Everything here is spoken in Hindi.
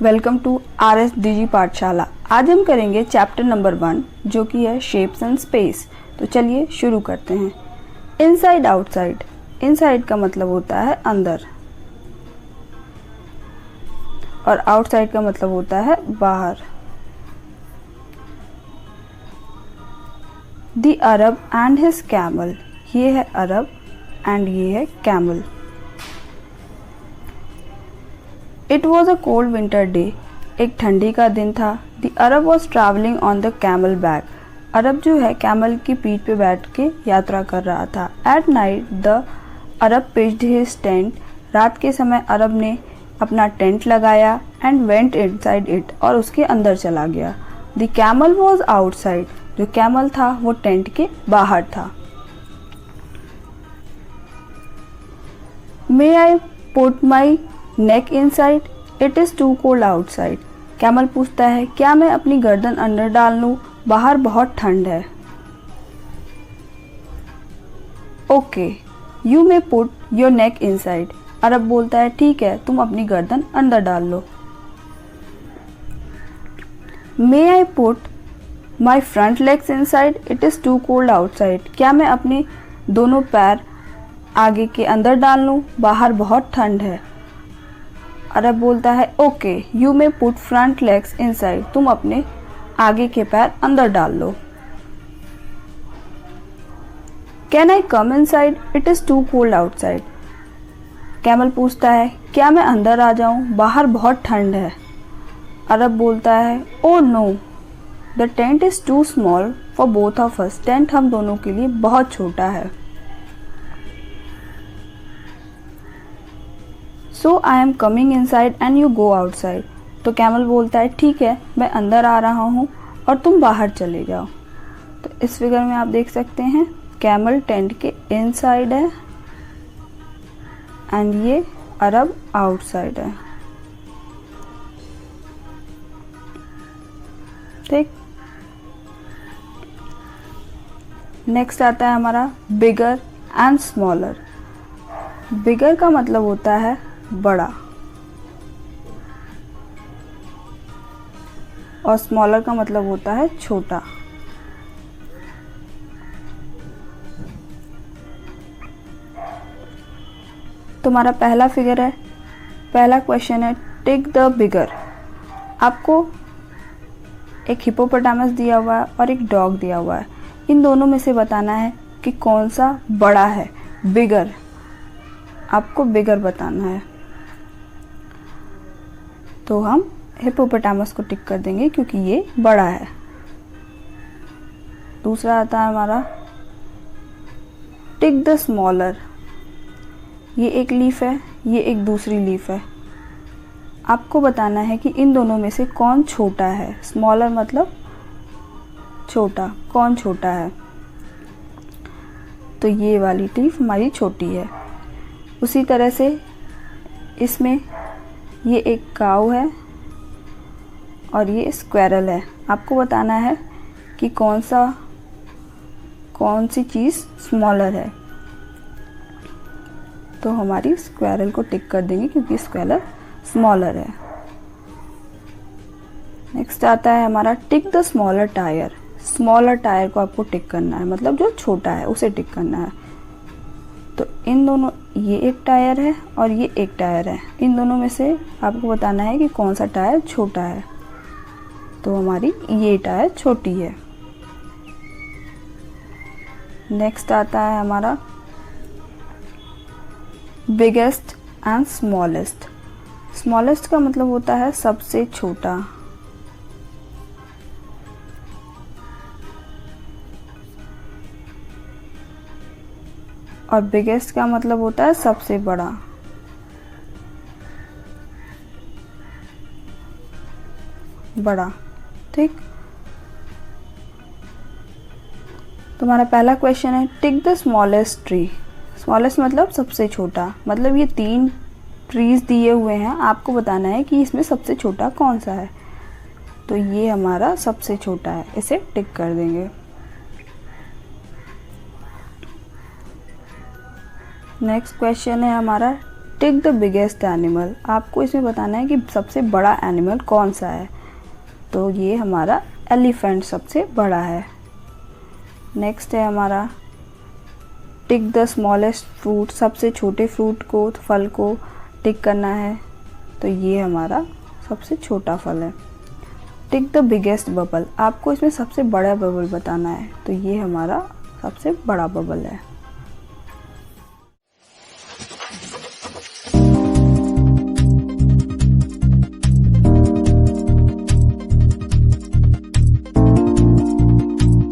वेलकम टू RSDG पाठशाला। आज हम करेंगे चैप्टर नंबर 1 जो कि है शेप्स एंड स्पेस। तो चलिए शुरू करते हैं। Inside outside. इनसाइड का मतलब होता है अंदर और आउटसाइड का मतलब होता है बाहर। The Arab and his camel. ये है अरब एंड ये है camel. It was a cold winter day. एक ठंडी का दिन था। The Arab was travelling on the camel back. Arab जो है कैमल की पीठ पे बैठ के यात्रा कर रहा था। At night the Arab pitched his tent. रात के समय अरब ने अपना टेंट लगाया एंड वेंट इनसाइड इट, और उसके अंदर चला गया। The camel was outside. जो कैमल था वो टेंट के बाहर था। May I put my neck inside, it is too cold outside. Camel पूछता है क्या मैं अपनी गर्दन अंदर डाल लूं, बाहर बहुत ठंड है। Okay you may put your neck inside. Arab बोलता है ठीक है, तुम अपनी गर्दन अंदर डाल लो। May I put my front legs inside, it is too cold outside. क्या मैं अपने दोनों पैर आगे के अंदर डाल लूं, बाहर बहुत ठंड है। अरब बोलता है okay you may put front legs inside. तुम अपने आगे के पैर अंदर डाल लो। Can I come inside, it is too cold outside. Camel पूछता है क्या मैं अंदर आ जाऊं, बाहर बहुत ठंड है। अरब बोलता है oh no the tent is too small for both of us. Tent हम दोनों के लिए बहुत छोटा है। So I am coming inside and you go outside. तो कैमल बोलता है ठीक है, मैं अंदर आ रहा हूँ और तुम बाहर चले जाओ। तो इस फिगर में आप देख सकते हैं कैमल टेंट के इनसाइड है एंड ये अरब आउटसाइड है। ठीक, नेक्स्ट आता है हमारा बिगर एंड स्मॉलर। बिगर का मतलब होता है बड़ा और स्मॉलर का मतलब होता है छोटा। तुम्हारा पहला फिगर है, पहला क्वेश्चन है टिक द बिगर। आपको एक हिप्पोपोटामस दिया हुआ है और एक डॉग दिया हुआ है। इन दोनों में से बताना है कि कौन सा बड़ा है। बिगर, आपको बिगर बताना है। तो हम हिप्पोपोटामस को टिक कर देंगे क्योंकि ये बड़ा है। दूसरा आता है हमारा टिक द स्मॉलर। ये एक लीफ है, ये एक दूसरी लीफ है। आपको बताना है कि इन दोनों में से कौन छोटा है। स्मॉलर मतलब छोटा, कौन छोटा है। तो ये वाली लीफ हमारी छोटी है। उसी तरह से इसमें ये एक काऊ है और ये स्क्वेरल है। आपको बताना है कि कौन सी चीज़ स्मॉलर है। तो हमारी स्क्वेरल को टिक कर देंगे क्योंकि स्क्वेरल स्मॉलर है। नेक्स्ट आता है हमारा tick the smaller tyre. Smaller tyre को आपको टिक करना है, मतलब जो छोटा है उसे टिक करना है। तो इन दोनों, ये एक टायर है और ये एक टायर है। इन दोनों में से आपको बताना है कि कौन सा टायर छोटा है। तो हमारी ये टायर छोटी है। नेक्स्ट आता है हमारा बिगेस्ट एंड स्मॉलेस्ट। स्मॉलेस्ट का मतलब होता है सबसे छोटा और बिगेस्ट का मतलब होता है सबसे बड़ा। बड़ा, ठीक। तुम्हारा पहला क्वेश्चन है tick the smallest tree. Smallest मतलब सबसे छोटा, मतलब ये 3 ट्रीज दिए हुए हैं। आपको बताना है कि इसमें सबसे छोटा कौन सा है। तो ये हमारा सबसे छोटा है, इसे टिक कर देंगे। नेक्स्ट क्वेश्चन है हमारा टिक द बिगेस्ट एनिमल, आपको इसमें बताना है कि सबसे बड़ा एनिमल कौन सा है। तो ये हमारा एलिफेंट सबसे बड़ा है। नेक्स्ट है हमारा टिक द स्मॉलेस्ट फ्रूट, सबसे छोटे फ्रूट को, फल को टिक करना है। तो ये हमारा सबसे छोटा फल है। टिक द बिगेस्ट बबल, आपको इसमें सबसे बड़ा बबल बताना है। तो ये हमारा सबसे बड़ा बबल है।